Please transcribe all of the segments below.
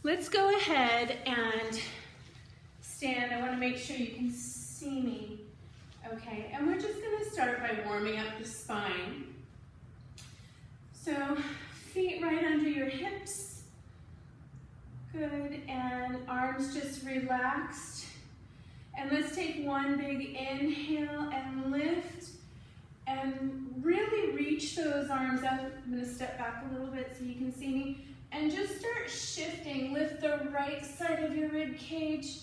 let's go ahead and stand. I want to make sure you can see me. Okay, and we're just going to start by warming up the spine. So feet right under your hips. Good, and arms just relaxed. And let's take one big inhale and lift. And really reach those arms up. I'm going to step back a little bit so you can see me. And just start shifting. Lift the right side of your rib cage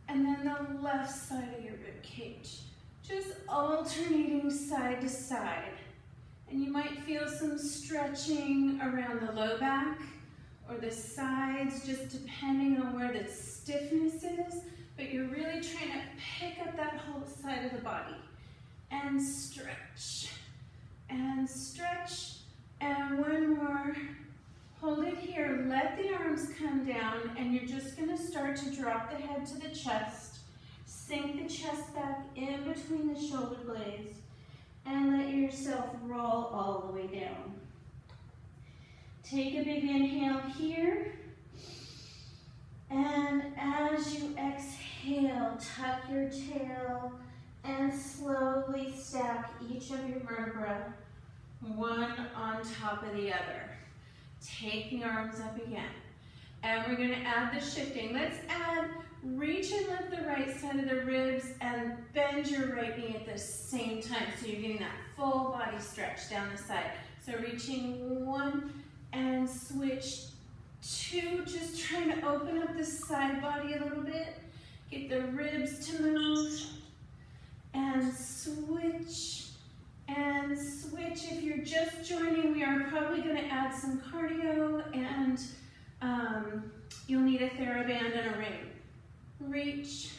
and then the left side of your rib cage. Just alternating side to side. And you might feel some stretching around the low back or the sides, just depending on where the stiffness is. But you're really trying to pick up that whole side of the body. And stretch. And stretch. And one more. Hold it here, let the arms come down, and you're just gonna start to drop the head to the chest. Sink the chest back in between the shoulder blades, and let yourself roll all the way down. Take a big inhale here, and as you exhale, tuck your tail, and slowly stack each of your vertebrae, one on top of the other. Take the arms up again. And we're going to add the shifting. Let's add, reach and lift the right side of the ribs and bend your right knee at the same time. So you're getting that full body stretch down the side. So reaching one and switch two. Just trying to open up the side body a little bit. Get the ribs to move. And switch. And switch. If you're just joining, we are probably going to add some cardio, and you'll need a TheraBand and a ring. Reach,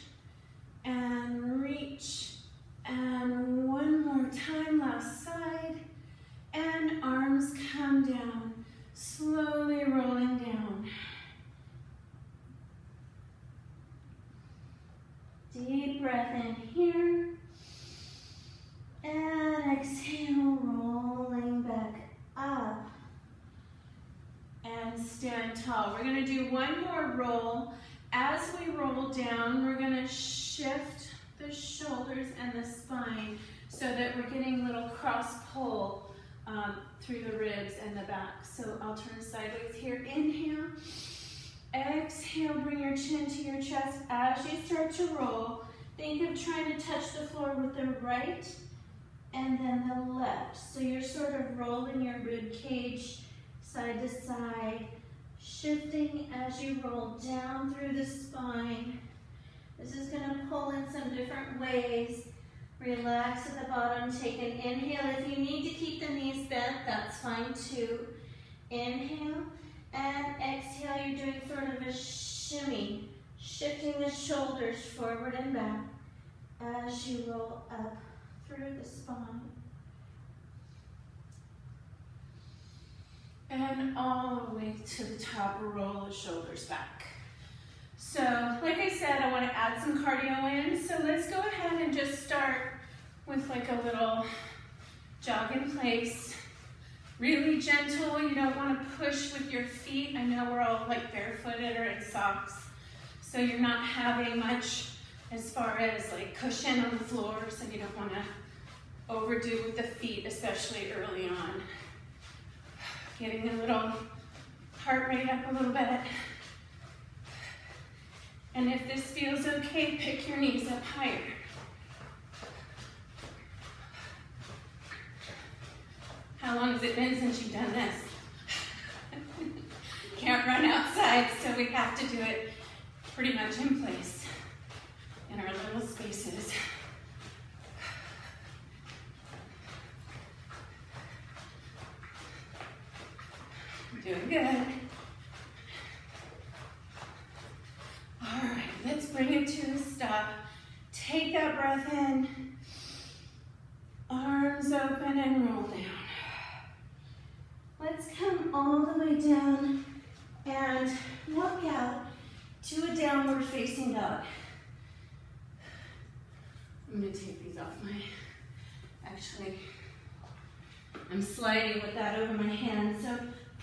and one more time, last side, and arms come down, slowly rolling down. Deep breath in here. And exhale, rolling back up. And stand tall. We're going to do one more roll. As we roll down, we're going to shift the shoulders and the spine so that we're getting a little cross pull through the ribs and the back. So I'll turn sideways here. Inhale. Exhale, bring your chin to your chest. As you start to roll, think of trying to touch the floor with the right and then the left. So you're sort of rolling your rib cage side to side, shifting as you roll down through the spine. This is going to pull in some different ways. Relax at the bottom, take an inhale. If you need to keep the knees bent, that's fine too. Inhale and exhale. You're doing sort of a shimmy, shifting the shoulders forward and back as you roll up through the spine. And all the way to the top, roll the shoulders back. So, like I said, I want to add some cardio in. So let's go ahead and just start with like a little jog in place. Really gentle. You don't want to push with your feet. I know we're all like barefooted or in socks. So you're not having much as far as like cushion on the floor, so you don't want to overdo with the feet, especially early on. Getting a little heart rate up a little bit. And if this feels okay, pick your knees up higher. How long has it been since you've done this? Can't run outside, so we have to do it pretty much in place in our little spaces. Doing good. All right, let's bring it to a stop. Take that breath in. Arms open and roll down. Let's come all the way down and walk out to a downward facing dog. I'm gonna take these off I'm sliding with that over my hand. So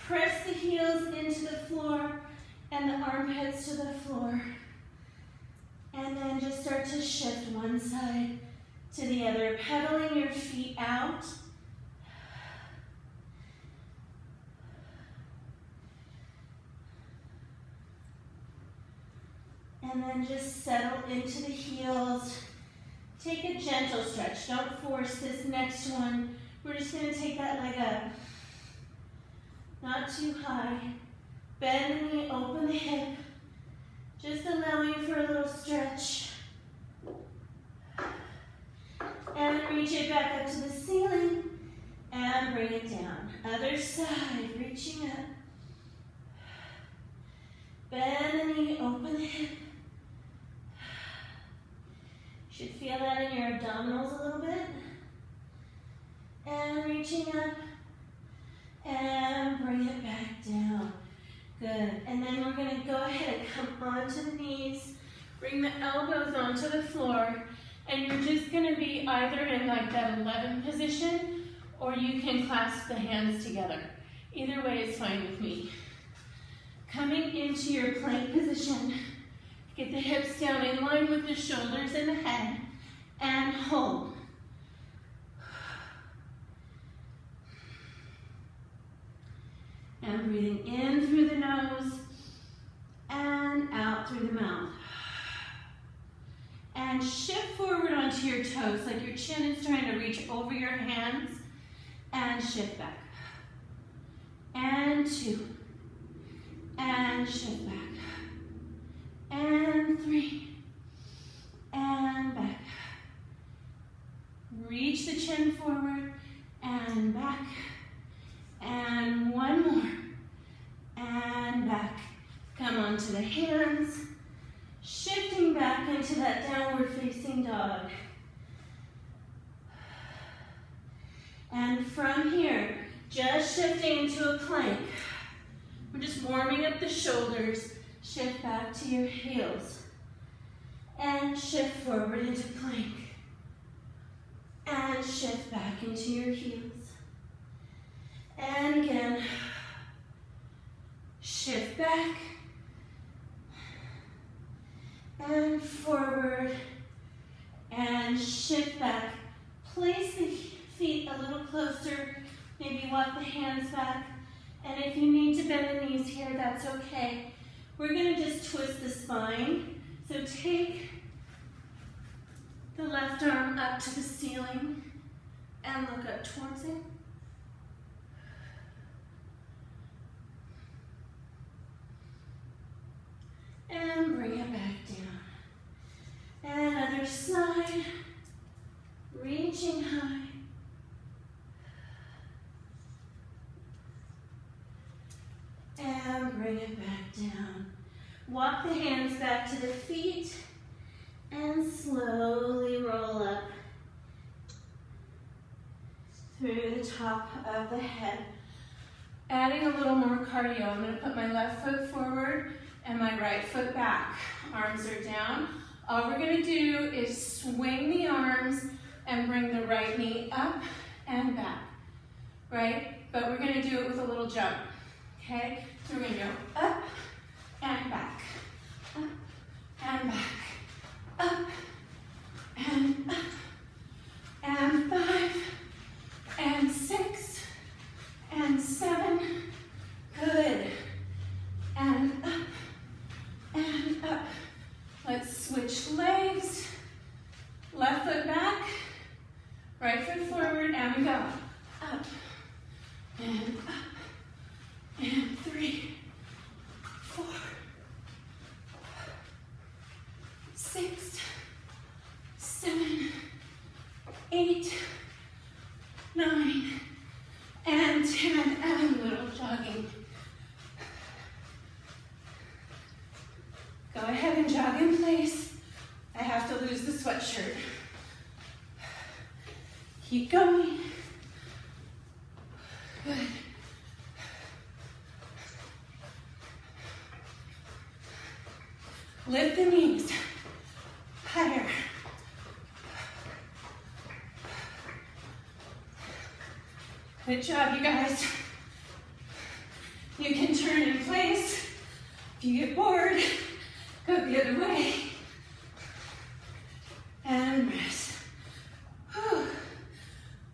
press the heels into the floor and the armpits to the floor. And then just start to shift one side to the other, pedaling your feet out. And then just settle into the heels. Take a gentle stretch. Don't force this next one. We're just going to take that leg up. Not too high. Bend the knee, open the hip. Just allowing for a little stretch. And reach it back up to the ceiling. And bring it down. Other side, reaching up. Bend the knee, open the hip. Should feel that in your abdominals a little bit. And reaching up. And bring it back down. Good. And then we're going to go ahead and come onto the knees. Bring the elbows onto the floor. And you're just going to be either in like that 11 position, or you can clasp the hands together. Either way is fine with me. Coming into your plank position, get the hips down in line with the shoulders and the head, and hold. And breathing in through the nose, and out through the mouth. And shift forward onto your toes, like your chin is trying to reach over your hands, and shift back. And 2. And shift back. And 3. And back. Reach the chin forward and back. And 1 more. And back. Come onto the hands. Shifting back into that downward facing dog. And from here, just shifting into a plank. We're just warming up the shoulders. Shift back to your heels. And shift forward into plank. And shift back into your heels. And again, shift back. And forward. And shift back. Place the feet a little closer. Maybe walk the hands back. And if you need to bend the knees here, that's okay. We're going to just twist the spine. So take the left arm up to the ceiling and look up towards it. And bring it back down. And other side, reaching high. And bring it back down. Walk the hands back to the feet and slowly roll up through the top of the head. Adding a little more cardio. I'm going to put my left foot forward and my right foot back. Arms are down. All we're going to do is swing the arms and bring the right knee up and back, right? But we're going to do it with a little jump, okay? So we're going to go up and back, up and back, up and up, and 5, and 6, and 7, good, and up, and up. Let's switch legs, left foot back, right foot forward, and we go up, and up, and 3, 4, 6, 7, 8, 9, and 10, and a little jogging. Go ahead and jog in place. I have to lose the sweatshirt. Keep going. Good. Lift the knees higher. Good job, you guys. You can turn in place. If you get bored, go the other way. And rest. Whew.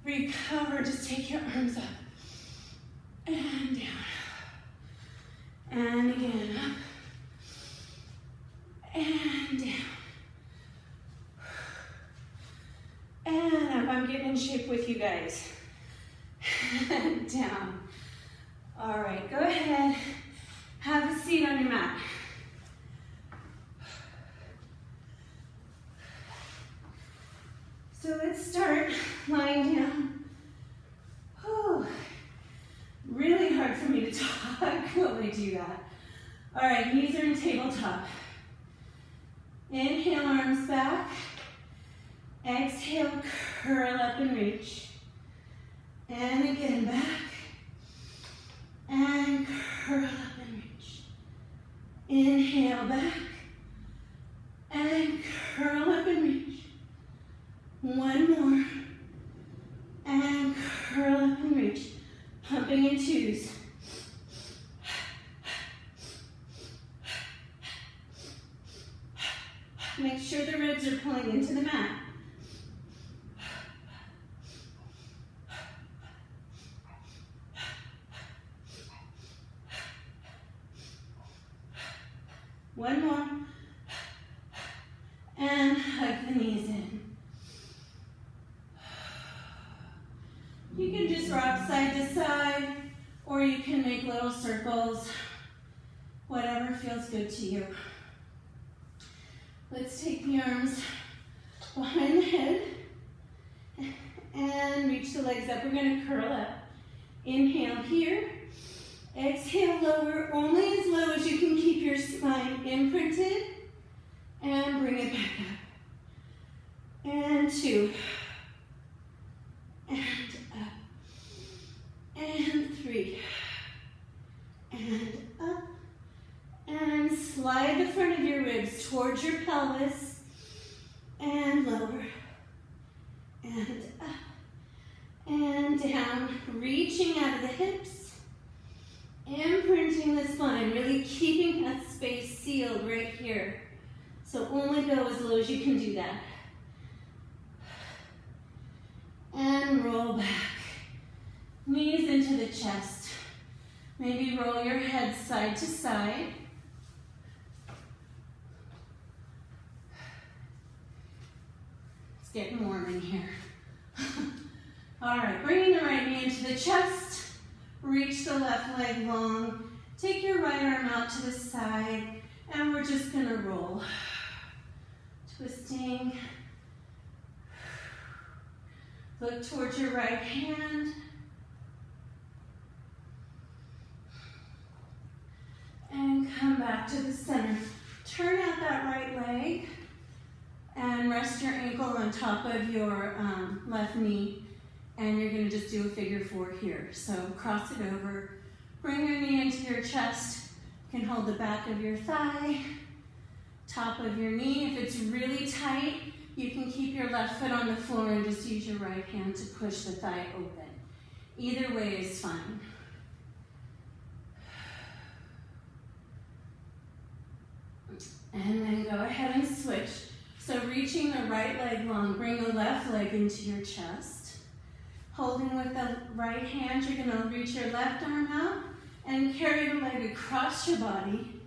Recover, just take your arms up. And down. And again, up. And down. And up. I'm getting in shape with you guys. And down. All right, go ahead. Have a seat on your mat. So let's start lying down. Whew. Really hard for me to talk while I do that. All right, knees are in tabletop. Inhale, arms back. Exhale, curl up and reach. And again, back. And curl up and reach. Inhale, back. And curl up and reach. One more. And curl up and reach. Pumping in twos. Make sure the ribs are pulling into the mat. One more. And hug the knees in. You can just rock side to side, or you can make little circles, whatever feels good to you. Let's take the arms behind the head and reach the legs up. We're going to curl up. Inhale here. Exhale, lower, only as low as you can keep your spine imprinted. And bring it back up. And two. And up. And three. And up. And slide the front of your ribs towards your pelvis. And lower. And up. And down. Reaching out of the hips. Imprinting the spine, really keeping that space sealed right here. So only go as low as you can do that. And roll back. Knees into the chest. Maybe roll your head side to side. It's getting warm in here. All right, bringing the right knee into the chest. Reach the left leg long. Take your right arm out to the side, and we're just gonna roll. Twisting. Look towards your right hand. And come back to the center. Turn out that right leg and rest your ankle on top of your left knee. And you're gonna just do a figure four here. So cross it over, bring your knee into your chest. You can hold the back of your thigh, top of your knee. If it's really tight, you can keep your left foot on the floor and just use your right hand to push the thigh open. Either way is fine. And then go ahead and switch. So reaching the right leg long, bring the left leg into your chest. Holding with the right hand, you're going to reach your left arm out and carry the leg across your body.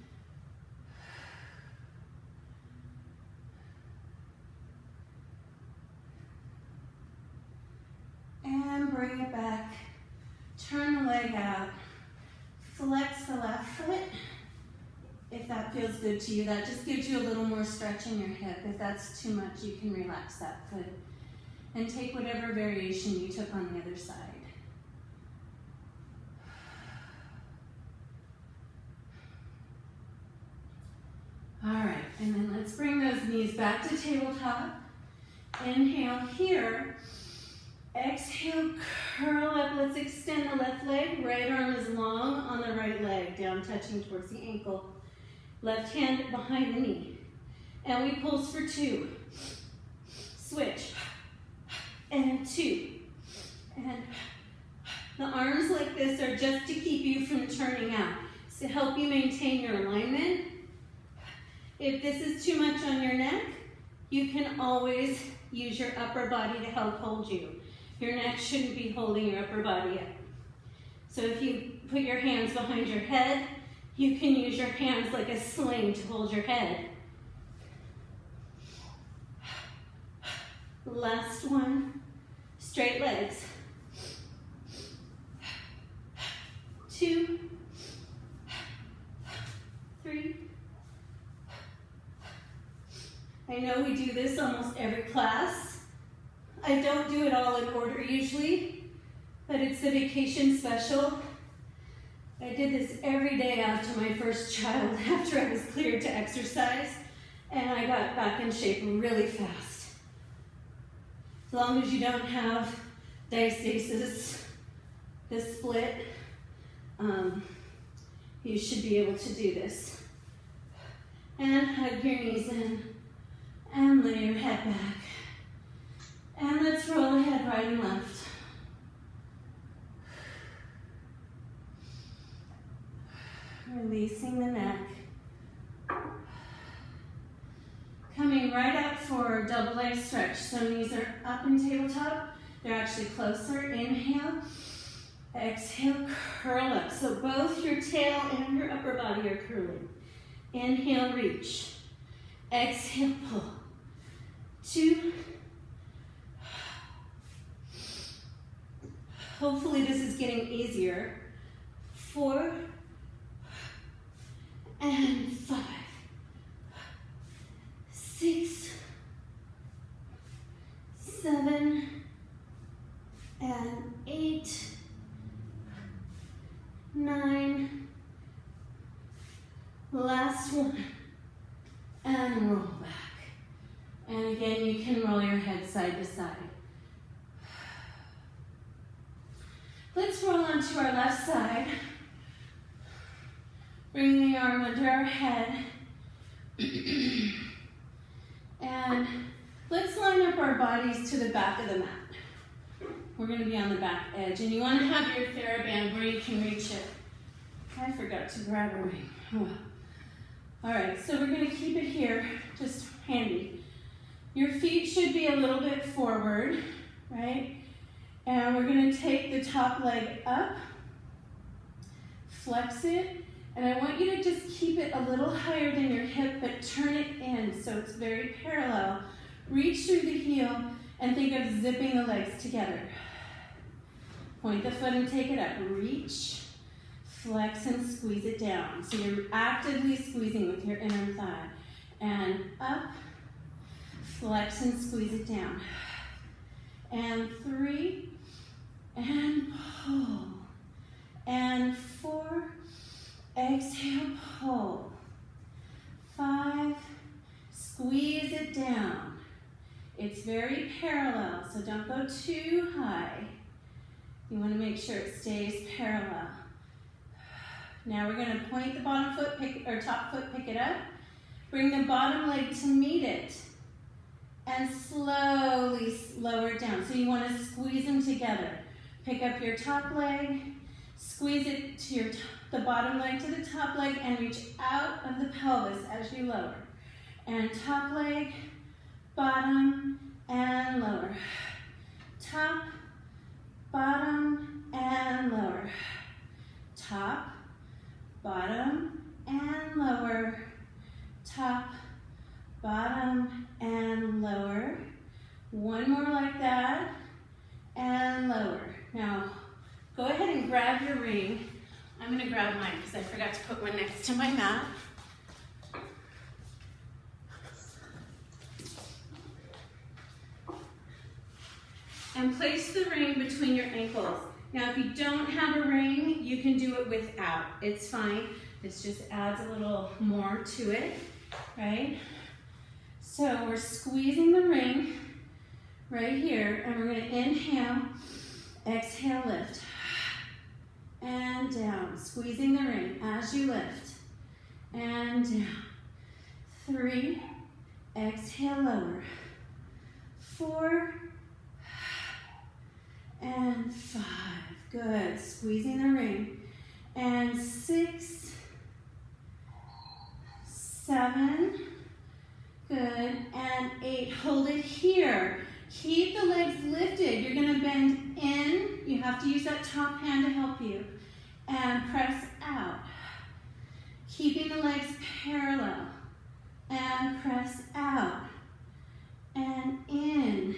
And bring it back. Turn the leg out. Flex the left foot. If that feels good to you, that just gives you a little more stretch in your hip. If that's too much, you can relax that foot. And take whatever variation you took on the other side. All right, and then let's bring those knees back to tabletop. Inhale here. Exhale, curl up. Let's extend the left leg. Right arm is long on the right leg, down touching towards the ankle. Left hand behind the knee. And we pulse for two. Switch. And two. And the arms like this are just to keep you from turning out. to help you maintain your alignment. If this is too much on your neck, you can always use your upper body to help hold you. Your neck shouldn't be holding your upper body up. So if you put your hands behind your head, you can use your hands like a sling to hold your head. Last one, straight legs. 2, 3. I know we do this almost every class. I don't do it all in order usually, but it's the vacation special. I did this every day after my first child, after I was cleared to exercise, and I got back in shape really fast. As long as you don't have diastasis, the split, you should be able to do this. And hug your knees in, and lay your head back. And let's roll ahead, right and left. Releasing the neck. Coming right up for double leg stretch. So knees are up in tabletop. They're actually closer. Inhale. Exhale, curl up. So both your tail and your upper body are curling. Inhale, reach. Exhale, pull. 2. Hopefully this is getting easier. 4. And 5. 6. 7. And 8. 9. Last one. And roll back. And again, you can roll your head side to side. Let's roll onto our left side. Bring the arm under our head. And let's line up our bodies to the back of the mat. We're going to be on the back edge. And you want to have your TheraBand where you can reach it. I forgot to grab a ring. Oh. All right, so we're going to keep it here, just handy. Your feet should be a little bit forward, right? And we're going to take the top leg up, flex it, and I want you to just keep it a little higher than your hip, but turn it in so it's very parallel. Reach through the heel and think of zipping the legs together. Point the foot and take it up. Reach, flex, and squeeze it down. So you're actively squeezing with your inner thigh. And up, flex, and squeeze it down. And 3, and pull. And 4, exhale, pull. 5, squeeze it down. It's very parallel, so don't go too high. You want to make sure it stays parallel. Now we're going to point the bottom foot, top foot, pick it up. Bring the bottom leg to meet it. And slowly lower it down. So you want to squeeze them together. Pick up your top leg, squeeze it to the bottom leg to the top leg, and reach out of the pelvis as you lower. And top leg, bottom, and lower. Top, bottom, and lower. Top, bottom, and lower. Top, bottom, and lower. One more like that, and lower. Now, go ahead and grab your ring. I'm gonna grab mine because I forgot to put one next to my mat. And place the ring between your ankles. Now, if you don't have a ring, you can do it without. It's fine. This just adds a little more to it, right? So we're squeezing the ring right here, and we're going to inhale, exhale, lift, and down. Squeezing the ring as you lift, and down. 3, exhale, lower. 4, and 5. Good. Squeezing the ring. And 6, 7, good, and 8. Hold it here. Keep the legs lifted. You're gonna bend in. You have to use that top hand to help you. And press out. Keeping the legs parallel. And press out. And in.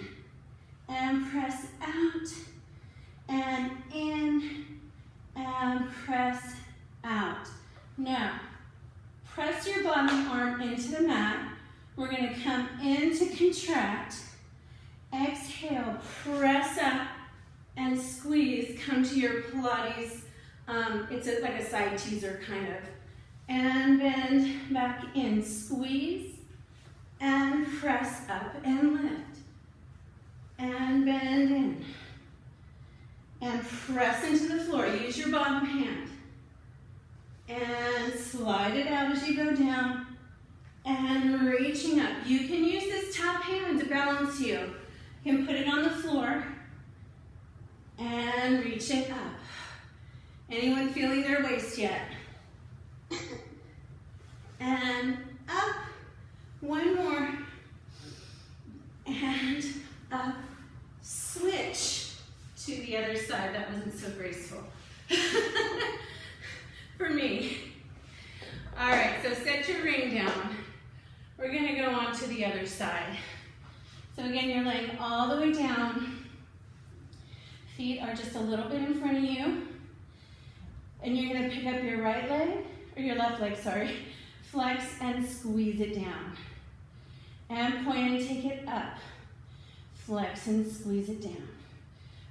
And press out. And in. And press out. Now, press your bottom arm into the mat. We're gonna come in to contract. Exhale, press up and squeeze. Come to your Pilates. It's like a side teaser kind of. And bend back in. Squeeze and press up and lift. And bend in. And press into the floor. Use your bottom hand. And slide it out as you go down. And reaching up. You can use this top hand to balance you. You can put it on the floor. And reach it up. Anyone feeling their waist yet? And up. One more. And up. Switch to the other side. That wasn't so graceful. For me. All right, so set your ring down. We're gonna go on to the other side. So again, you're laying all the way down. Feet are just a little bit in front of you. And you're gonna pick up your right leg, or your left leg, sorry. Flex and squeeze it down. And point and take it up. Flex and squeeze it down.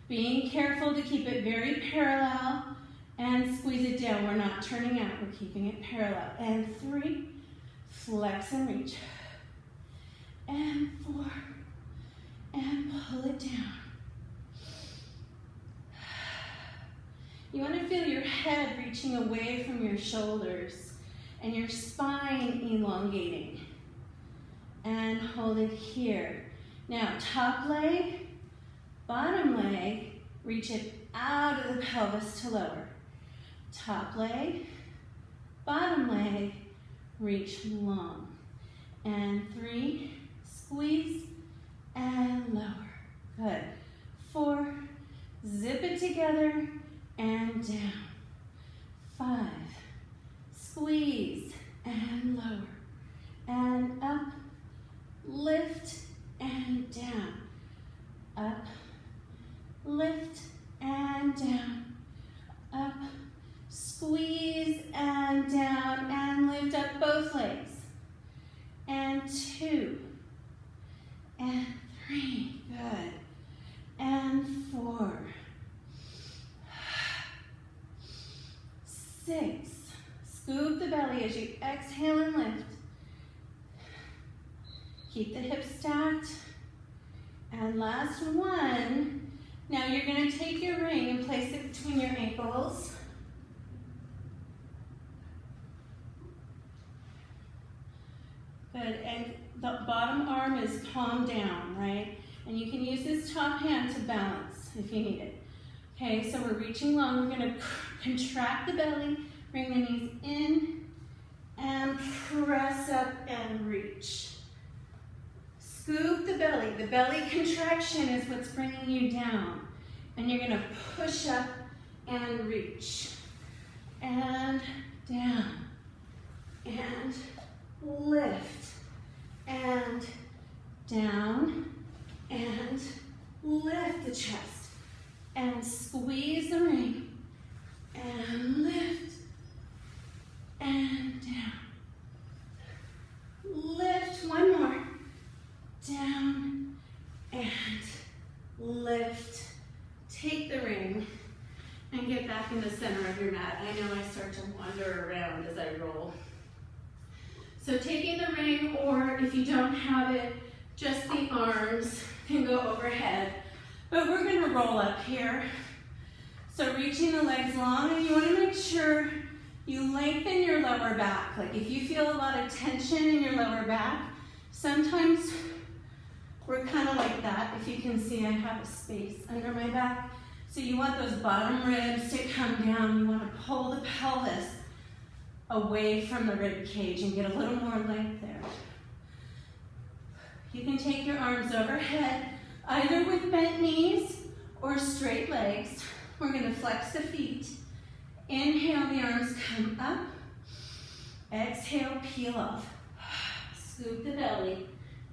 Being careful to keep it very parallel and squeeze it down. We're not turning out, we're keeping it parallel. And 3, flex and reach. And 4, and pull it down. You want to feel your head reaching away from your shoulders and your spine elongating. And hold it here. Now, top leg, bottom leg, reach it out of the pelvis to lower. Top leg, bottom leg, reach long. And 3, squeeze and lower. Good. 4, zip it together and down. 5, squeeze and lower. And up, lift and down. Up, lift and down. Up, squeeze and down, and lift up both legs. And 2, and 3, good. And 4, 6, scoop the belly as you exhale and lift. Keep the hips stacked. And last one. Now you're going to take your ring and place it between your ankles. Good, and the bottom arm is palm down, right? And you can use this top hand to balance if you need it. Okay, so we're reaching long. We're going to contract the belly, bring the knees in, and press up and reach. Scoop the belly. The belly contraction is what's bringing you down. And you're going to push up and reach. And down. And lift. And down. And lift the chest. And squeeze the ring. And lift. And down. Lift. One more. Down and lift. Take the ring and get back in the center of your mat. I know I start to wander around as I roll. So taking the ring, or if you don't have it, just the arms can go overhead. But we're going to roll up here. So reaching the legs long, and you want to make sure you lengthen your lower back. Like if you feel a lot of tension in your lower back, sometimes we're kind of like that. If you can see, I have a space under my back. So you want those bottom ribs to come down. You want to pull the pelvis away from the rib cage and get a little more length there. You can take your arms overhead, either with bent knees or straight legs. We're going to flex the feet. Inhale, the arms come up. Exhale, peel off. Scoop the belly.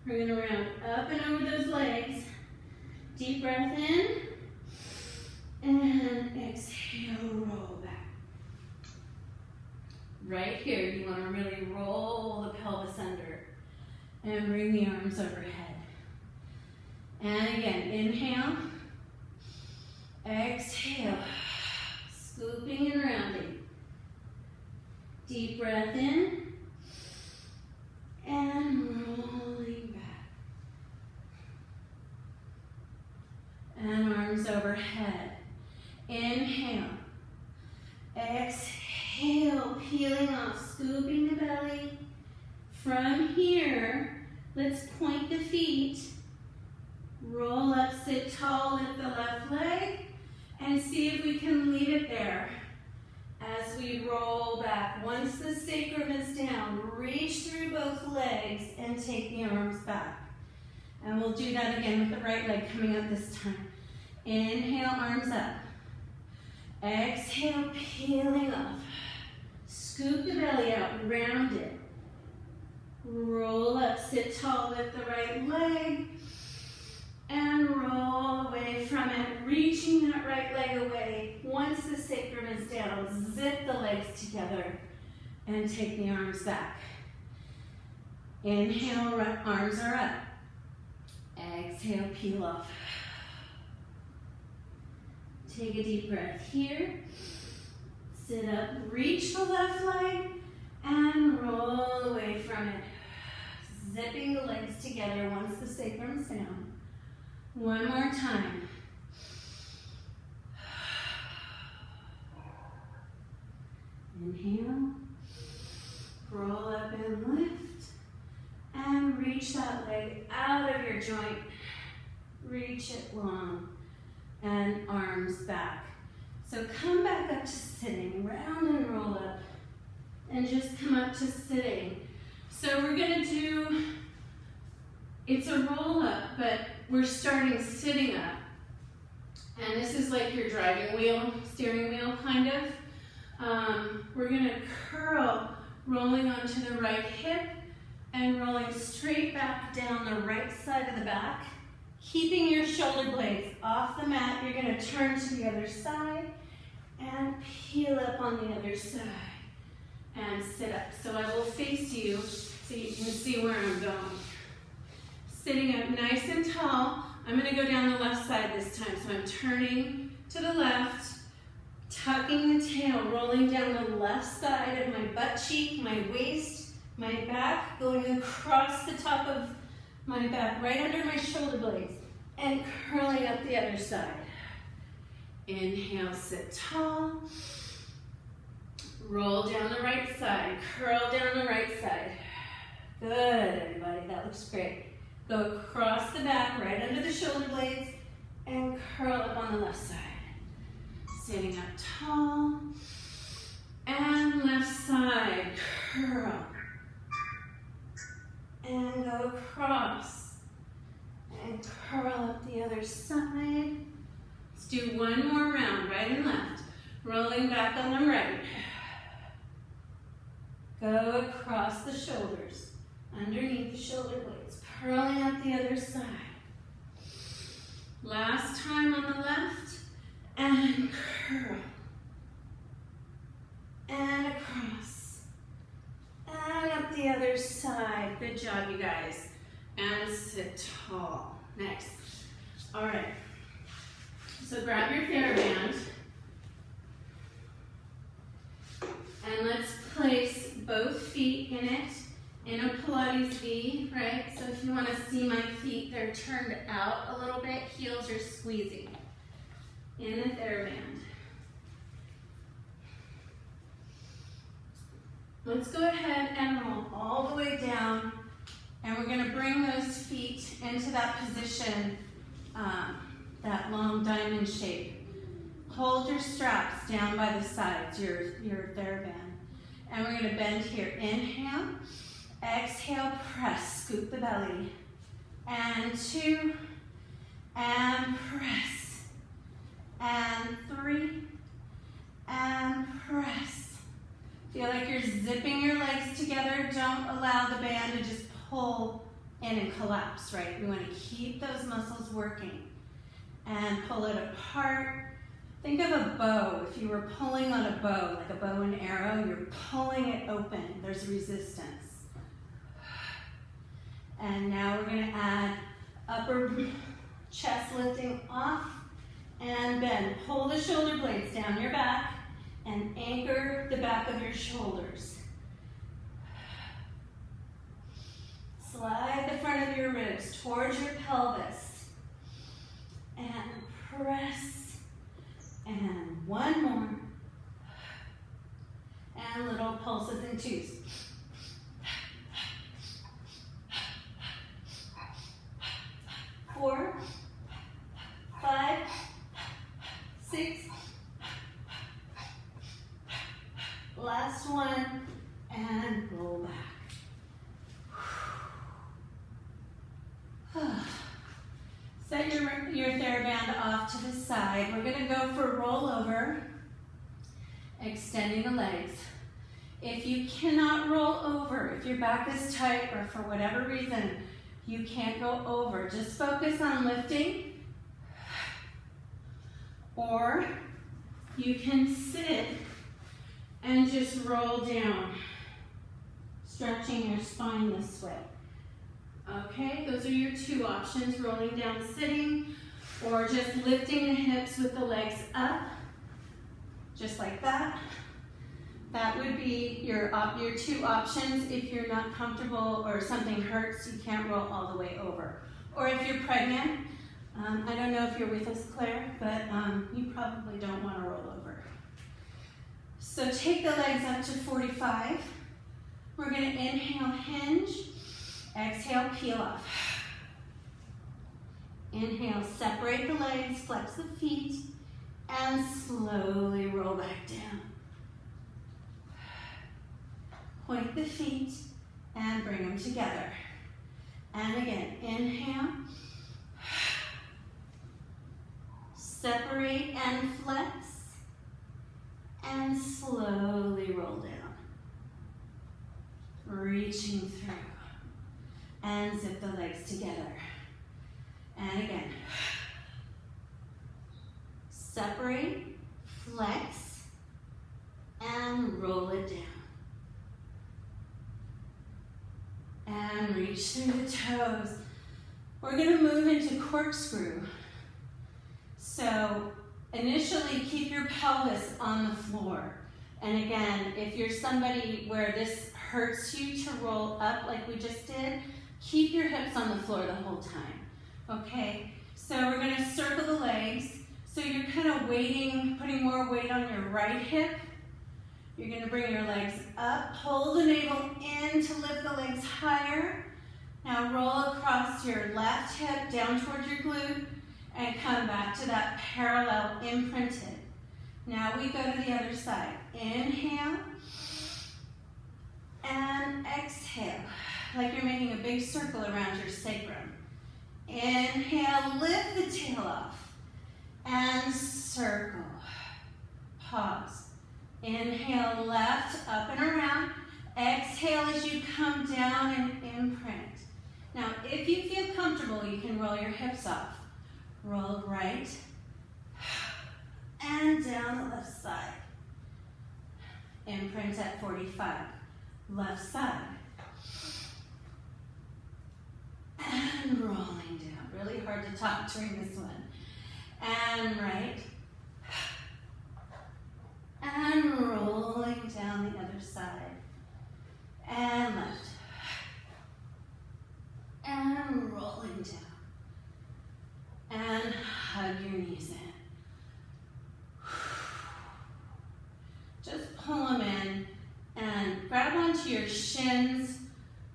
We're going to round up and over those legs. Deep breath in. And exhale, roll back. Right here, you want to really roll the pelvis under. And bring the arms overhead. And again, inhale. Exhale. Scooping and rounding. Deep breath in. And rolling back. And arms overhead. Inhale. Exhale, peeling off, scooping the belly. From here, let's point the feet. Roll up, sit tall, lift the left leg, and see if we can leave it there. As we roll back, once the sacrum is down, reach through both legs and take the arms back. And we'll do that again with the right leg coming up this time. Inhale, arms up. Exhale, peeling off. Scoop the belly out, round it. Roll up, sit tall, lift the right leg, and roll away from it, reaching that right leg away. Once the sacrum is down, zip the legs together and take the arms back. Inhale, arms are up. Exhale, peel off. Take a deep breath here. Sit up, reach the left leg, and roll away from it. Zipping the legs together once the sacrum's down. One more time. Inhale. Roll up and lift. And reach that leg out of your joint. Reach it long. And arms back. So come back up to sitting. Round and roll up. And just come up to sitting. So we're going to do, it's a roll up, but we're starting sitting up. And this is like your driving wheel, steering wheel kind of. We're going to curl, rolling onto the right hip and rolling straight back down the right side of the back. Keeping your shoulder blades off the mat, you're going to turn to the other side and peel up on the other side. And sit up. So I will face you so you can see where I'm going. Sitting up nice and tall. I'm going to go down the left side this time. So I'm turning to the left, tucking the tail, rolling down the left side of my butt cheek, my waist, my back, going across the top of my back, right under my shoulder blades, and curling up the other side. Inhale, sit tall. Roll down the right side, curl down the right side. Good, everybody, that looks great. Go across the back, right under the shoulder blades, and curl up on the left side. Sitting up tall, and left side, curl. And go across, and curl up the other side. Let's do one more round, right and left. Rolling back on the right. Go across the shoulders, underneath the shoulder blades, curling up the other side. Last time on the left, and curl. And across. And up the other side. Good job, you guys. And sit tall. Next. All right. So grab your TheraBand. And let's place both feet in it, in a Pilates V, right? So if you want to see my feet, they're turned out a little bit. Heels are squeezing in the TheraBand. Let's go ahead and roll all the way down, and we're going to bring those feet into that position, that long diamond shape. Hold your straps down by the sides, your TheraBand. And we're gonna bend here. Inhale, exhale, press, scoop the belly. And 2, and press. And 3, and press. Feel like you're zipping your legs together. Don't allow the band to just pull in and collapse, right? We want to keep those muscles working. And pull it apart. Think of a bow. If you were pulling on a bow, like a bow and arrow, you're pulling it open. There's resistance. And now we're going to add upper chest lifting off and bend. Pull the shoulder blades down your back and anchor the back of your shoulders. Slide the front of your ribs towards your pelvis. And press. And one more. And little pulses and 2s. 4, 5, 6. Last one. And roll back. Set your TheraBand off to the side. We're going to go for rollover, extending the legs. If you cannot roll over, if your back is tight or for whatever reason you can't go over, just focus on lifting. Or you can sit and just roll down, stretching your spine this way. Okay, those are your 2 options, rolling down sitting or just lifting the hips with the legs up, just like that. That would be your 2 options if you're not comfortable or something hurts, you can't roll all the way over. Or if you're pregnant, I don't know if you're with us, Claire, but you probably don't want to roll over. So take the legs up to 45. We're going to inhale, hinge. Exhale, peel off. Inhale, separate the legs, flex the feet, and slowly roll back down. Point the feet and bring them together. And again, inhale. Separate and flex, and slowly roll down. Reaching through. And zip the legs together. And again. Separate, flex, and roll it down. And reach through the toes. We're going to move into corkscrew. So initially keep your pelvis on the floor. And again, if you're somebody where this hurts you to roll up like we just did, keep your hips on the floor the whole time, okay? So we're gonna circle the legs. So you're kind of weighting, putting more weight on your right hip. You're gonna bring your legs up, hold the navel in to lift the legs higher. Now roll across your left hip down towards your glute and come back to that parallel imprinted. Now we go to the other side. Inhale and exhale, like you're making a big circle around your sacrum. Inhale, lift the tail off, and circle. Pause. Inhale, left, up and around. Exhale as you come down and imprint. Now, if you feel comfortable, you can roll your hips off. Roll right, and down the left side. Imprint at 45. Left side. And rolling down. Really hard to talk during this one. And right. And rolling down the other side. And left. And rolling down. And hug your knees in. Just pull them in and grab onto your shins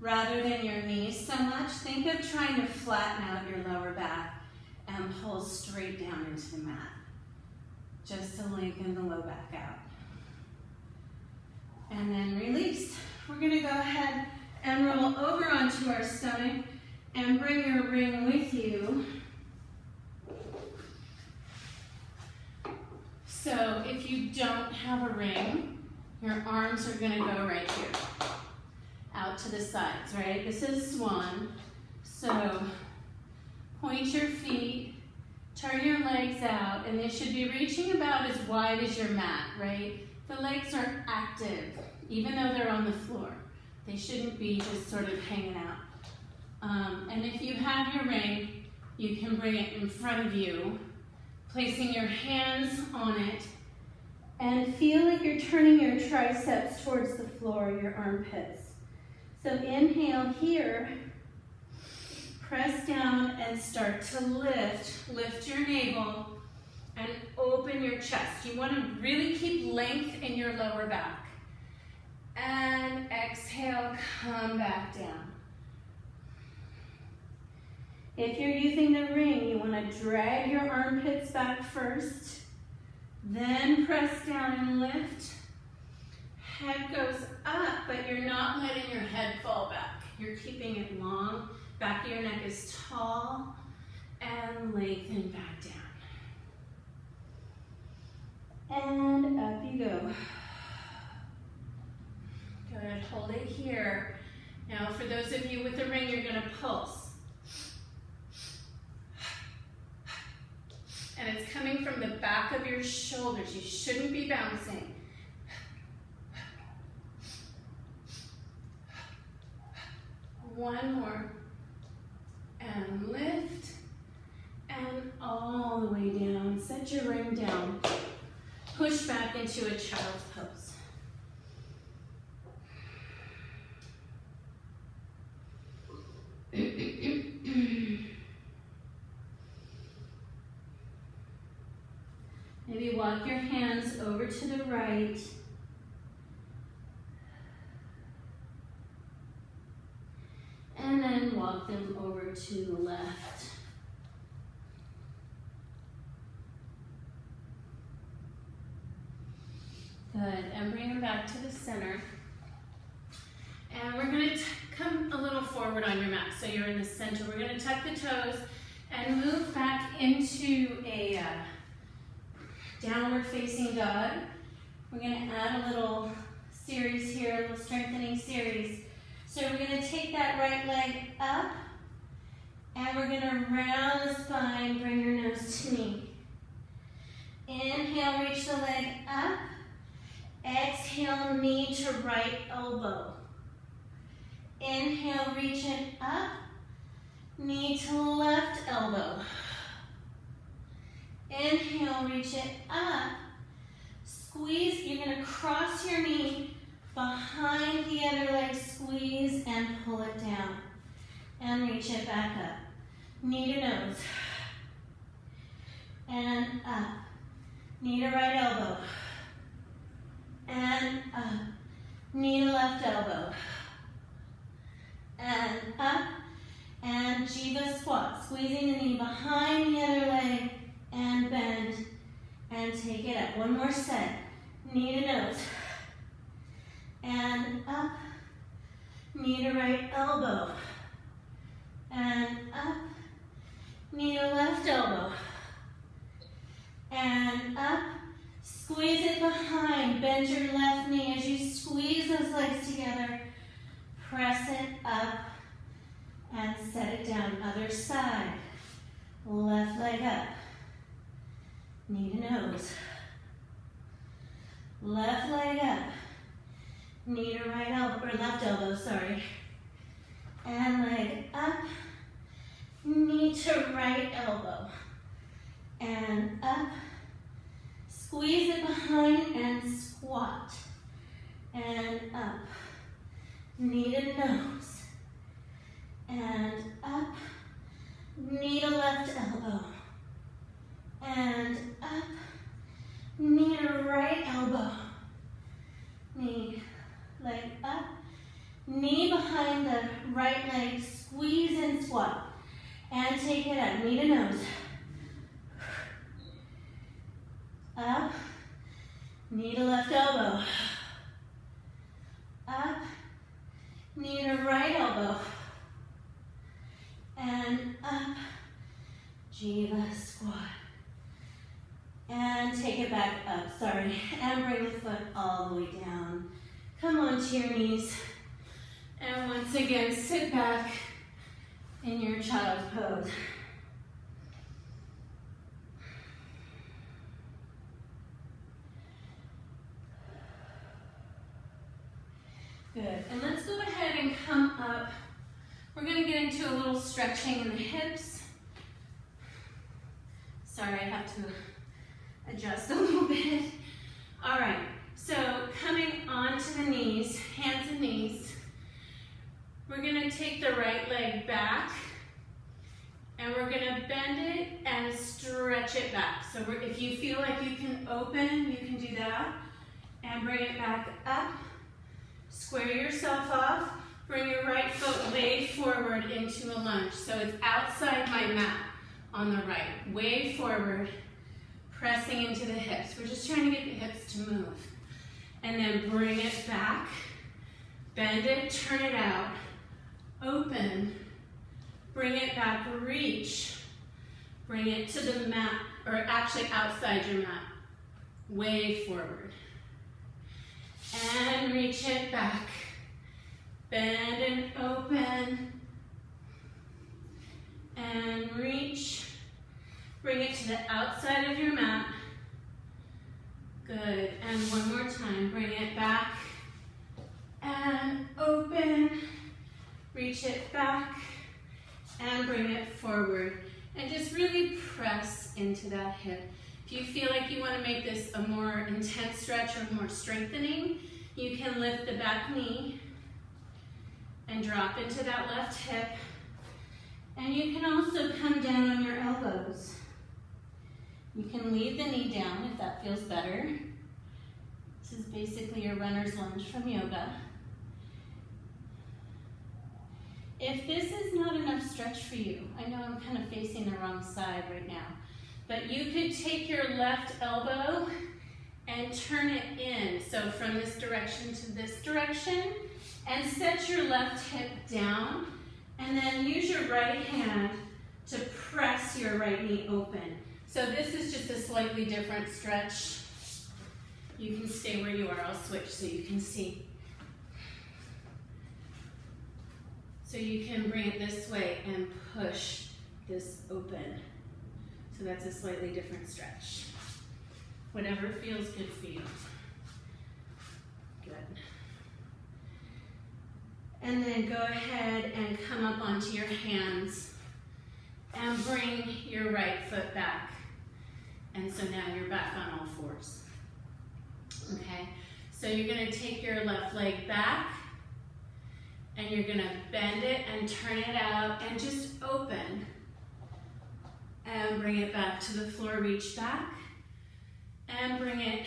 rather than your knees so much. Think of trying to flatten out your lower back and pull straight down into the mat, just to lengthen the low back out. and then release. We're gonna go ahead and roll over onto our stomach and bring your ring with you. So if you don't have a ring, your arms are gonna go right here, out to the sides, right? This is swan. So point your feet, turn your legs out, and they should be reaching about as wide as your mat, right? The legs are active, even though they're on the floor. They shouldn't be just sort of hanging out. And if you have your ring, you can bring it in front of you, placing your hands on it, and feel like you're turning your triceps towards the floor, your armpits. So inhale here, press down and start to lift. Lift your navel and open your chest. You want to really keep length in your lower back. And exhale, come back down. If you're using the ring, you want to drag your armpits back first, then press down and lift. Head goes up, but you're not letting your head fall back. You're keeping it long. Back of your neck is tall, and lengthen back down. And up you go. Good, hold it here. Now for those of you with the ring, you're gonna pulse. And it's coming from the back of your shoulders. You shouldn't be bouncing. One more. And lift. And all the way down. Set your ring down. Push back into a child's pose. Maybe walk your hands over to the right. And then walk them over to the left. Good, and bring them back to the center. And we're gonna come a little forward on your mat, so you're in the center. We're gonna tuck the toes and move back into a downward facing dog. We're gonna add a little series here, a little strengthening series. So we're gonna take that right leg up, and we're gonna round the spine, bring your nose to knee. Inhale, reach the leg up. Exhale, knee to right elbow. Inhale, reach it up. Knee to left elbow. Inhale, reach it up. Squeeze, you're gonna cross your knee behind the other leg, squeeze and pull it down. And reach it back up. Knee to nose. And up. Knee to right elbow. And up. Knee to left elbow. And up. And Jiva squat. Squeezing the knee behind the other leg and bend. And take it up. One more set. Knee to nose. And up. Knee to right elbow. And up. Knee to left elbow. And up. Squeeze it behind. Bend your left knee as you squeeze those legs together. Press it up and set it down. Other side. Left leg up. Knee to nose. Left leg up. Knee to right elbow, or left elbow, sorry. And leg up. Knee to right elbow. And up. Squeeze it behind and squat. And up. Knee to nose. And up. Knee to left elbow. And up. Knee to right elbow. Knee, leg up. Knee behind the right leg. Squeeze and squat. And take it up. Knee to nose. Up. Knee to left elbow. up, knee to right elbow, and up, Jiva squat. And take it back up, sorry, and bring the foot all the way down. Come onto your knees, and once again, sit back in your child's pose. Good, and let's go ahead and come up. We're gonna get into a little stretching in the hips. Sorry, I have to adjust a little bit. All right, so coming onto the knees, hands and knees, we're gonna take the right leg back and we're gonna bend it and stretch it back. So if you feel like you can open, you can do that and bring it back up. Square yourself off, bring your right foot way forward into a lunge. So it's outside my mat on the right, way forward, pressing into the hips. We're just trying to get the hips to move. And then bring it back, bend it, turn it out, open, bring it back, reach, bring it to the mat, or actually outside your mat, way forward. And reach it back. Bend and open. And reach. Bring it to the outside of your mat. Good. And one more time. Bring it back. And open. Reach it back. And bring it forward. And just really press into that hip. If you feel like you want to make this a more intense stretch or more strengthening, you can lift the back knee and drop into that left hip. And you can also come down on your elbows. You can leave the knee down if that feels better. This is basically your runner's lunge from yoga. If this is not enough stretch for you, I know I'm kind of facing the wrong side right now, but you could take your left elbow and turn it in. So from this direction to this direction, and set your left hip down, and then use your right hand to press your right knee open. So this is just a slightly different stretch. You can stay where you are. I'll switch so you can see. So you can bring it this way and push this open. So that's a slightly different stretch. Whatever feels good for you. Good. And then go ahead and come up onto your hands and bring your right foot back. And so now you're back on all fours. Okay, so you're gonna take your left leg back and you're gonna bend it and turn it out and just open. And bring it back to the floor, reach back, and bring it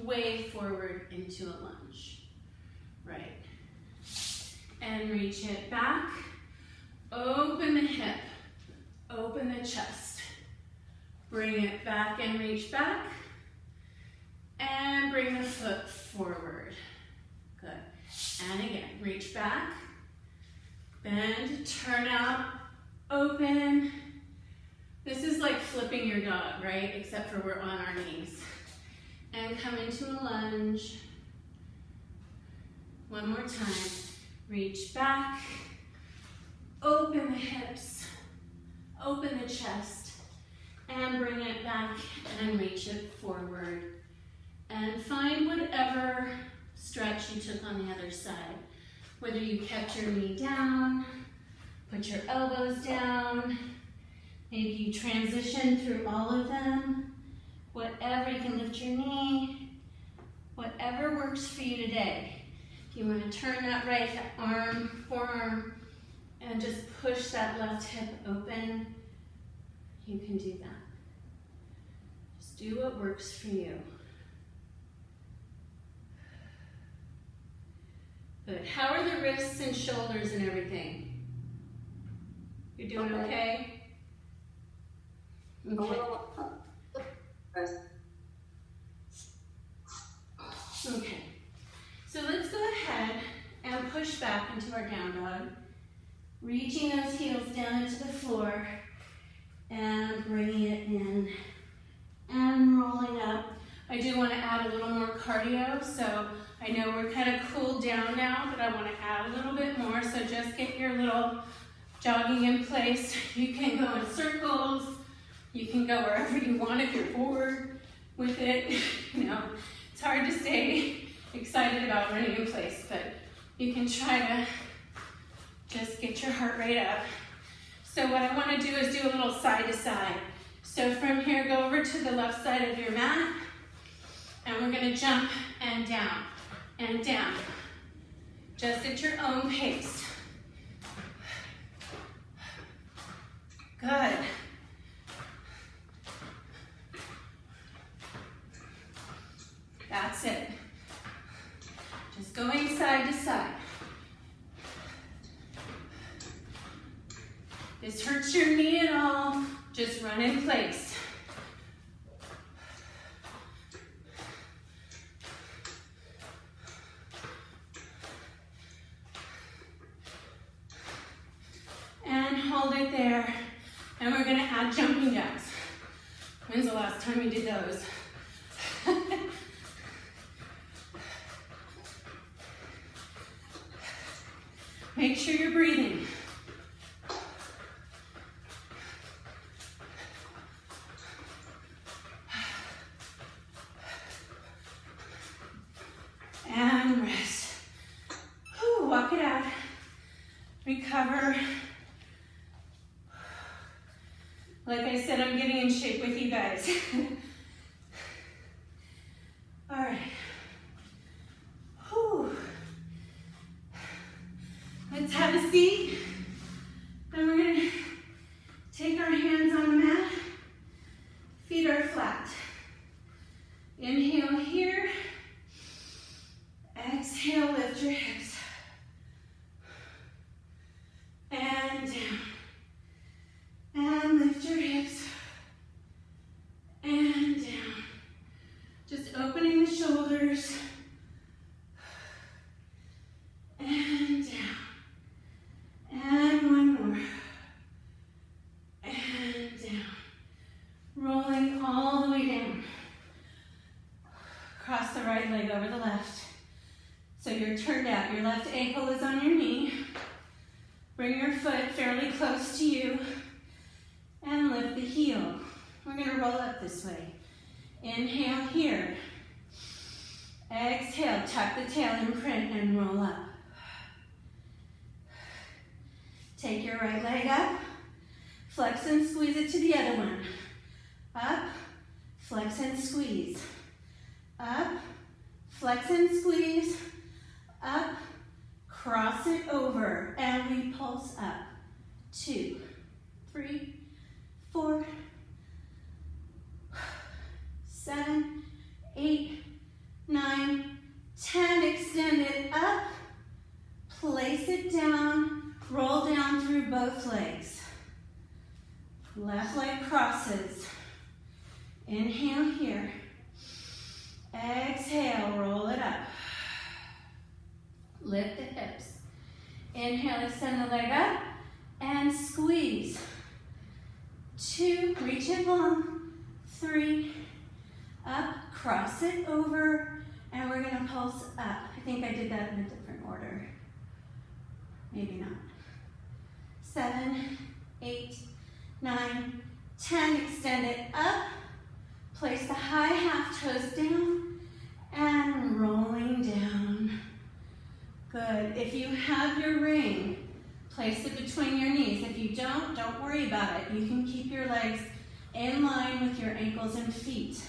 way forward into a lunge. Right. And reach it back, open the hip, open the chest. Bring it back and reach back, and bring the foot forward. Good. And again, reach back, bend, turn out, open. This is like flipping your dog, right? Except for we're on our knees. And come into a lunge. One more time. Reach back, open the hips, open the chest, and bring it back and reach it forward. And find whatever stretch you took on the other side. Whether you kept your knee down, put your elbows down, maybe you transition through all of them. Whatever, you can lift your knee. Whatever works for you today. If you want to turn that right arm, forearm, and just push that left hip open, you can do that. Just do what works for you. Good. How are the wrists and shoulders and everything? You're doing okay? Okay. Okay. So let's go ahead and push back into our down dog. Reaching those heels down into the floor and bringing it in and rolling up. I do want to add a little more cardio, so I know we're kind of cooled down now, but I want to add a little bit more, so just get your little jogging in place. You can go in circles, you can go wherever you want if you're bored with it. You know, it's hard to stay excited about running in place, but you can try to just get your heart rate up. So what I want to do is do a little side to side. So from here, go over to the left side of your mat, and we're going to jump and down, just at your own pace. Good. That's it. Just going side to side. If this hurts your knee at all, just run in place. And hold it there. And we're gonna add jumping jacks. When's the last time you did those? Make sure you're breathing. And rest. Whew, walk it out. Recover. Like I said, I'm getting in shape with you guys. All right. Whew. Let's have a seat. And we're gonna take our hands on the mat. Feet are flat. Inhale here. Exhale, lift your hips. And down. And lift your hips. And down. Just opening the shoulders. And down. And one more. And down. Rolling all the way down. Cross the right leg over the left. So you're turned out. Your left ankle is on your knee. Bring your foot fairly close to you. And lift the heel. We're going to roll up this way. Inhale here. Exhale, tuck the tail imprint and roll up. Take your right leg up. Flex and squeeze it to the other one. Up, flex and squeeze. Up, flex and squeeze. Up, cross it over, and we pulse up. 2, 3, 4, 7, 8, 9, 10. Extend it up, place it down, roll down through both legs. Left leg crosses. Inhale here. Exhale, roll it up. Lift the hips. Inhale, extend the leg up and squeeze. 2, reach it long. 3, up, cross it over, and we're gonna pulse up. I think I did that in a different order. Maybe not. 7, 8, 9, 10. Extend it up. Place the high half toes down and rolling down. Good. If you have your ring, place it between your knees. If you don't worry about it. You can keep your legs in line with your ankles and feet.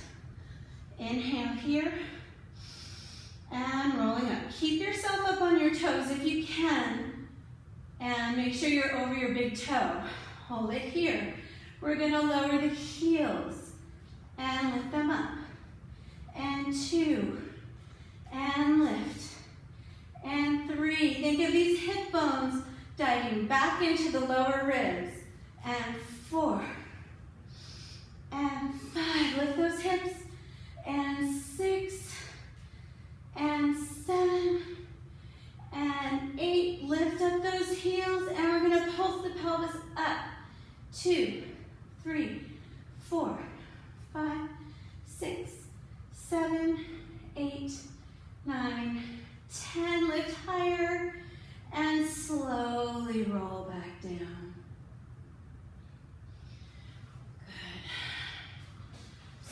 Inhale here and rolling up. Keep yourself up on your toes if you can, and make sure you're over your big toe. Hold it here. We're going to lower the heels and lift them up. And 2, and lift. And 3. Think of these hip bones diving back into the lower ribs. And 4. And 5. Lift those hips. And 6. And 7. and 8. Lift up those heels, and we're gonna pulse the pelvis up. 2, 3, 4, 5, 6, 7, 8, 9, 10. Lift higher and slowly roll back down. Good.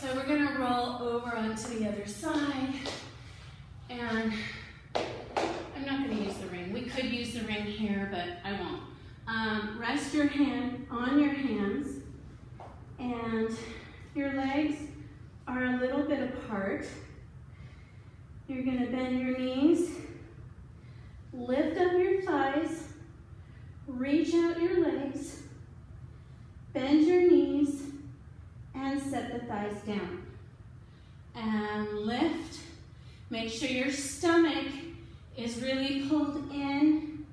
So we're gonna roll over onto the other side, and I'm not gonna use the ring. We could use the ring here, but I won't. Rest your hand on your hands, and your legs are a little bit apart. You're gonna bend your knees, lift up your thighs, reach out your legs, bend your knees, and set the thighs down. And lift. Make sure your stomach is really pulled in,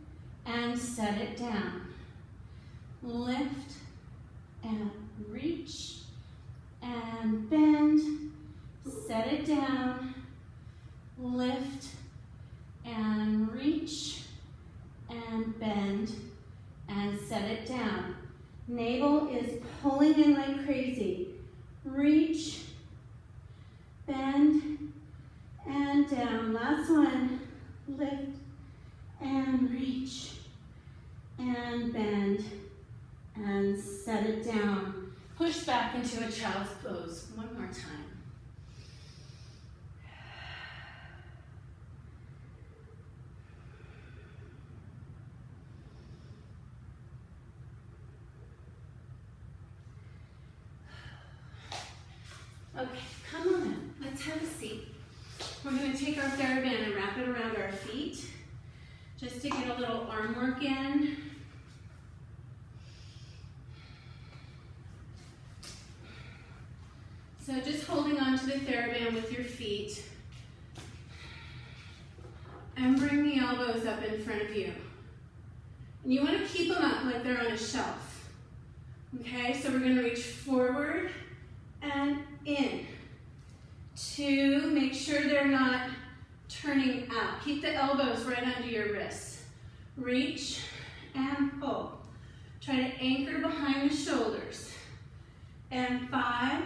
and set it down. Lift and reach and bend, set it down, lift and reach and bend and set it down. Navel is pulling in like crazy. Reach, bend, and down. Last one. Lift and reach and bend and set it down. Push back into a child's pose. One more time. Okay, come on in. Let's have a seat. We're going to take our TheraBand and wrap it around our feet just to get a little arm work in. So just holding on to the TheraBand with your feet, and bring the elbows up in front of you. And you want to keep them up like they're on a shelf. Okay, so we're going to reach forward and in. 2, make sure they're not turning out. Keep the elbows right under your wrists. Reach and pull. Try to anchor behind the shoulders. And 5,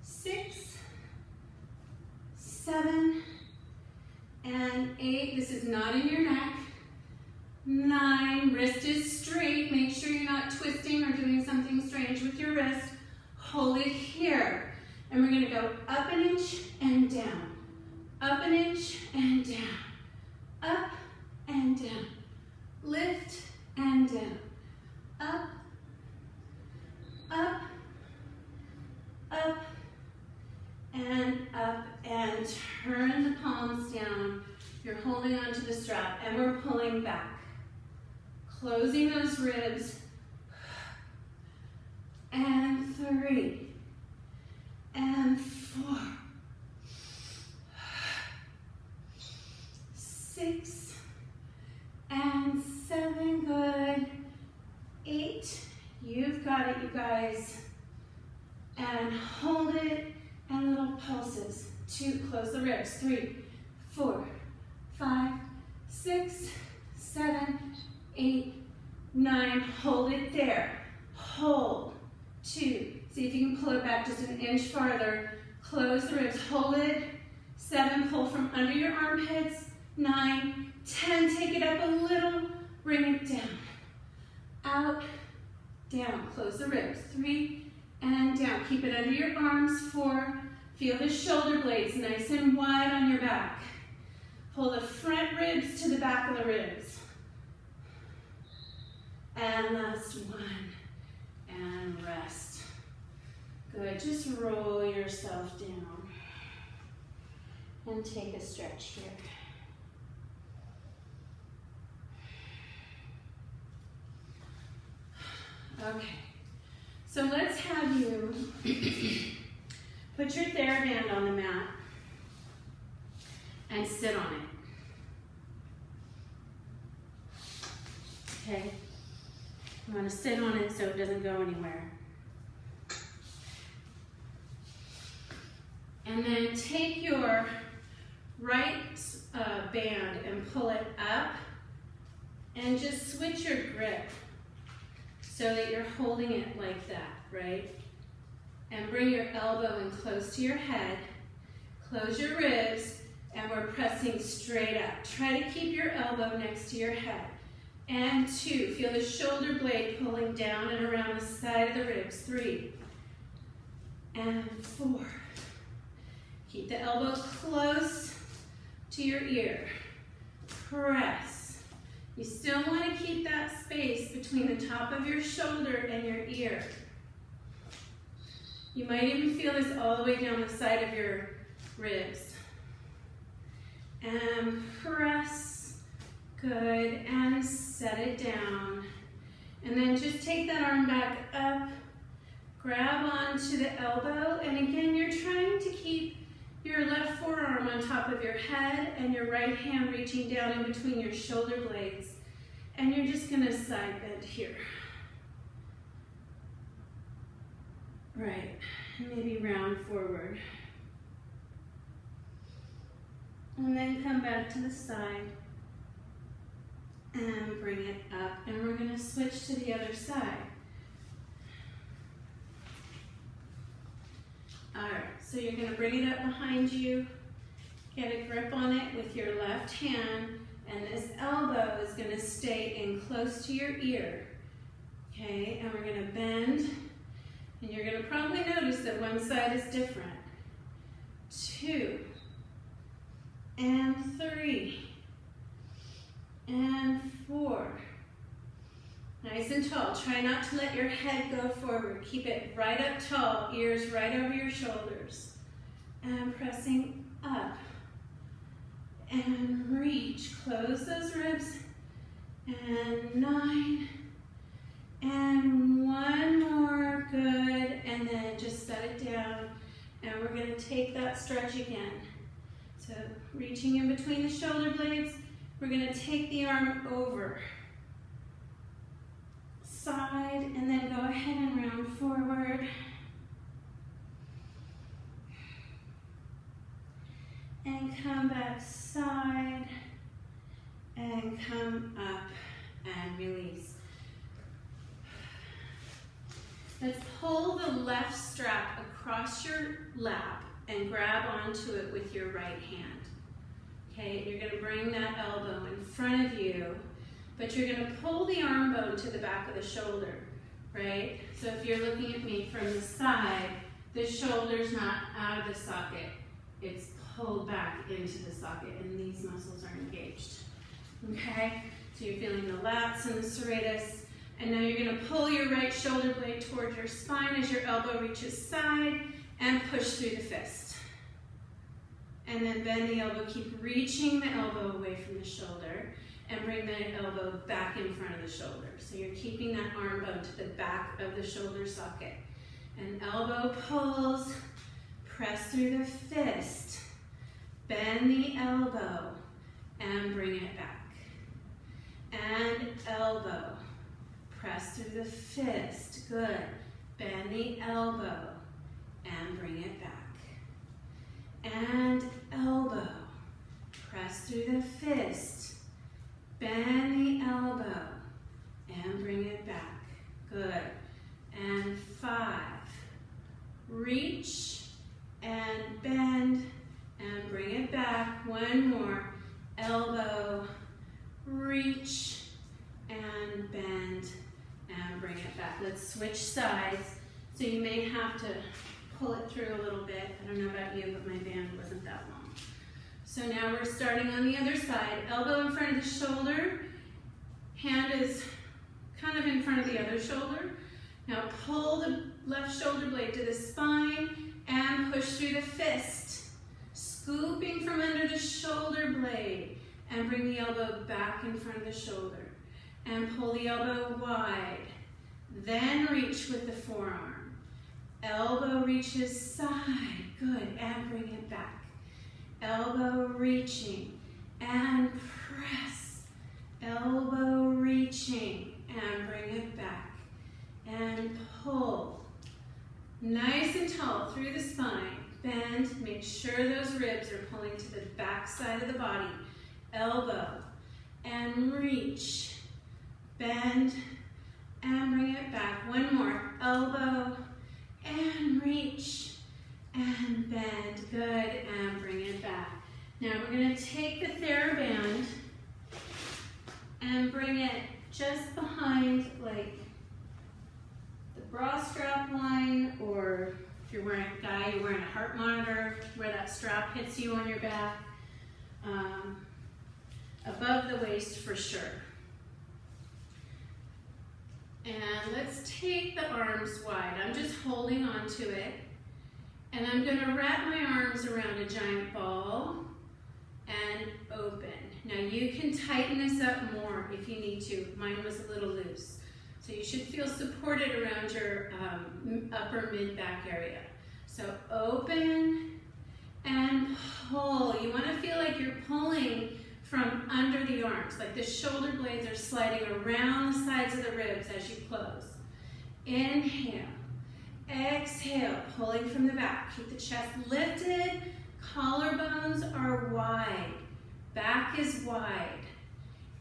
6, 7, and 8. This is not in your neck. 9, wrist is straight. Make sure you're not twisting or doing something strange with your wrist. Hold it here. And we're going to go up an inch and down. Up an inch and down. Up and down. Lift and down. Up, up, up, and up, and turn the palms down. You're holding onto the strap, and we're pulling back. Closing those ribs. And 3. And 4. 6. And 7. Good. 8. You've got it, you guys. And hold it, and little pulses. 2, close the ribs. 3, 4, 5, 6, 7, 8, 9. Hold it there. Hold. 2. See if you can pull it back just an inch farther. Close the ribs. Hold it. 7. Pull from under your armpits. 9, 10. Take it up a little. Bring it down. Out. Down. Close the ribs. 3 and down. Keep it under your arms. 4. Feel the shoulder blades nice and wide on your back. Pull the front ribs to the back of the ribs. And last one. And rest. Good. Just roll yourself down. And take a stretch here. Okay. So let's have you put your TheraBand on the mat and sit on it. Okay? You want to sit on it so it doesn't go anywhere. And then take your right band and pull it up, and just switch your grip so that you're holding it like that, right? And bring your elbow in close to your head, close your ribs, and we're pressing straight up. Try to keep your elbow next to your head. And 2, feel the shoulder blade pulling down and around the side of the ribs. 3, and 4. Keep the elbow close to your ear. Press. You still want to keep that space between the top of your shoulder and your ear. You might even feel this all the way down the side of your ribs. And press. Good. And set it down. And then just take that arm back up. Grab onto the elbow. And again, you're trying to keep your left forearm on top of your head and your right hand reaching down in between your shoulder blades. And you're just going to side bend here. Right. Maybe round forward. And then come back to the side. And bring it up. And we're going to switch to the other side. Alright, so you're going to bring it up behind you. Get a grip on it with your left hand. And this elbow is going to stay in close to your ear. Okay, and we're going to bend. And you're going to probably notice that one side is different. 2. And 3. And 4. Nice and tall. Try not to let your head go forward. Keep it right up tall, ears right over your shoulders. And pressing up. And reach. Close those ribs. And 9. And 1 more. Good. And then just set it down. And we're going to take that stretch again. So reaching in between the shoulder blades. We're going to take the arm over. Side, and then go ahead and round forward. And come back side, and come up, and release. Let's pull the left strap across your lap and grab onto it with your right hand. Okay, you're going to bring that elbow in front of you, but you're going to pull the arm bone to the back of the shoulder, right? So if you're looking at me from the side, the shoulder's not out of the socket. It's pulled back into the socket, and these muscles are engaged. Okay? So you're feeling the lats and the serratus, and now you're going to pull your right shoulder blade towards your spine as your elbow reaches side, and push through the fist. And then bend the elbow, keep reaching the elbow away from the shoulder, and bring the elbow back in front of the shoulder. So you're keeping that arm bone to the back of the shoulder socket. And elbow pulls, press through the fist, bend the elbow, and bring it back. And elbow, press through the fist, good. Bend the elbow, and bring it back. And elbow, press through the fist, bend the elbow, and bring it back. Good. And 5. Reach, and bend, and bring it back. 1 more. Elbow, reach, and bend, and bring it back. Let's switch sides. So you may have to pull it through a little bit. I don't know about you, but my band wasn't that long. So now we're starting on the other side. Elbow in front of the shoulder. Hand is kind of in front of the other shoulder. Now pull the left shoulder blade to the spine and push through the fist. Scooping from under the shoulder blade and bring the elbow back in front of the shoulder. And pull the elbow wide. Then reach with the forearm. Elbow reaches side, good, and bring it back. Elbow reaching, and press. Elbow reaching, and bring it back. And pull. Nice and tall through the spine. bend, make sure those ribs are pulling to the back side of the body. Elbow, and reach, bend, and bring it back. One more, elbow, and reach, and bend. Good, and bring it back. Now we're gonna take the TheraBand and bring it just behind, like, the bra strap line, or if you're wearing a guy, you're wearing a heart monitor, where that strap hits you on your back. Above the waist for sure. And let's take the arms wide. I'm just holding on to it. And I'm gonna wrap my arms around a giant ball and open. Now you can tighten this up more if you need to. Mine was a little loose. So you should feel supported around your upper mid-back area. So open and pull. You wanna feel like you're pulling from under the arms, like the shoulder blades are sliding around the sides of the ribs as you close. Inhale, exhale, pulling from the back. Keep the chest lifted, collarbones are wide, back is wide.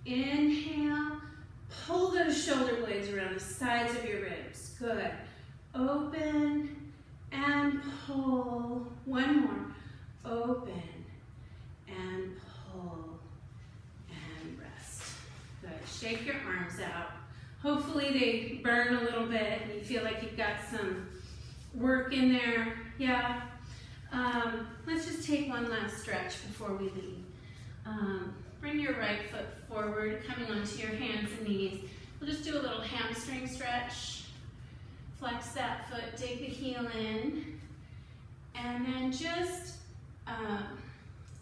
Inhale, pull those shoulder blades around the sides of your ribs. Good. Open and pull. One more. Open and pull. Shake your arms out. Hopefully they burn a little bit and you feel like you've got some work in there. Yeah. Let's just take one last stretch before we leave. Bring your right foot forward, coming onto your hands and knees. We'll just do a little hamstring stretch. Flex that foot, dig the heel in, and then just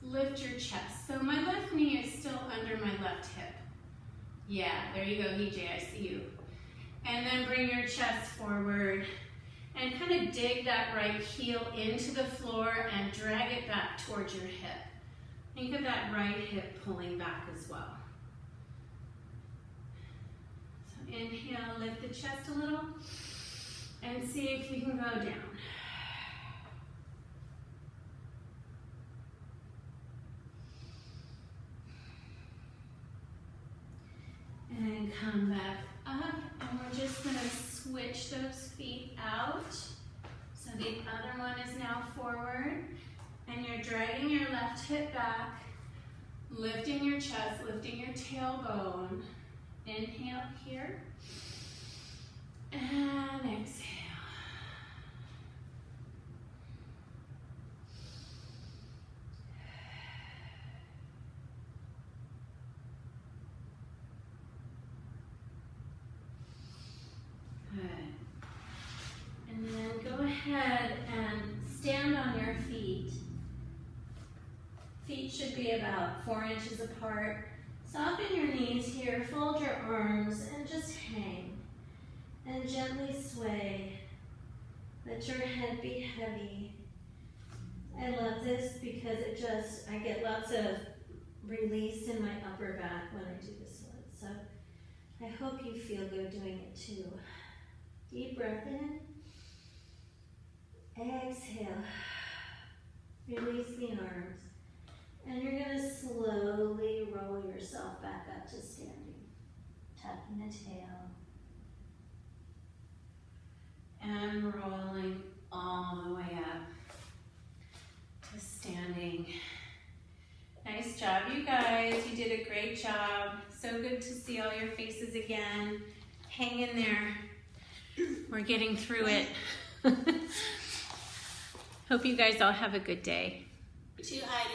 lift your chest. So my left knee is still under my left hip. Yeah, there you go, EJ, I see you. And then bring your chest forward and kind of dig that right heel into the floor and drag it back towards your hip. Think of that right hip pulling back as well. So inhale, lift the chest a little and see if you can go down. And come back up, and we're just gonna switch those feet out. So the other one is now forward, and you're dragging your left hip back, lifting your chest, lifting your tailbone. Inhale here, and exhale. And then go ahead and stand on your feet. Feet should be about 4 inches apart. Soften your knees here, fold your arms, and just hang. And gently sway. Let your head be heavy. I love this because I get lots of release in my upper back when I do this one. So I hope you feel good doing it too. Deep breath in. Exhale. Release the arms. And you're going to slowly roll yourself back up to standing. Tucking the tail. And rolling all the way up to standing. Nice job, you guys. You did a great job. So good to see all your faces again. Hang in there. We're getting through it. Hope you guys all have a good day. To Heidi.